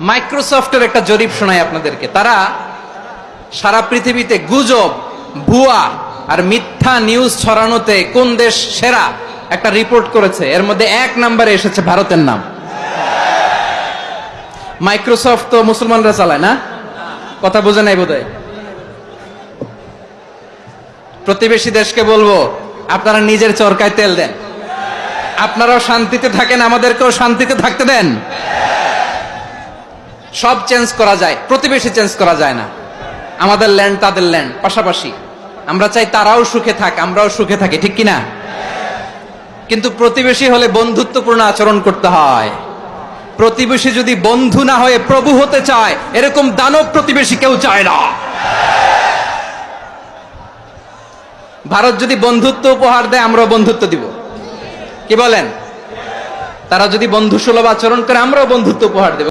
মাইক্রোসফটের একটা জরিপ শোনাই আপনাদেরকে। তারা সারা পৃথিবীতে গুজব, ভুয়া আর মিথ্যা নিউজ ছড়ানোতে কোন দেশ সেরা একটা রিপোর্ট করেছে। এর মধ্যে 1 নম্বরে এসেছে ভারতের নাম। মাইক্রোসফট তো মুসলমানরা চালায় না, কথা বোঝে নাই বোধহয়। প্রতিবেশী দেশকে বলবো, আপনারা নিজের চরকায় তেল দেন, আপনারাও শান্তিতে থাকেন, আমাদেরকেও শান্তিতে থাকতে দেন। সব চেঞ্জ করা যায়, প্রতিবেশী চেঞ্জ করা যায় না। আমাদের ল্যান্ড তাদের ল্যান্ড, পাশাপাশি। আমরা চাই তারাও সুখে থাক, আমরাও সুখে থাকি, ঠিক কিনা? কিন্তু প্রতিবেশী হলে বন্ধুত্বপূর্ণ আচরণ করতে হয়। প্রতিবেশী যদি বন্ধু না হয়ে প্রভু হতে চায়, এরকম দানব প্রতিবেশী কেউ চায় না। ভারত যদি বন্ধুত্ব উপহার দেয়, আমরাও বন্ধুত্ব দিব, কি বলেন? তারা যদি বন্ধুসুলভ আচরণ করে, আমরাও বন্ধুত্ব উপহার দেব।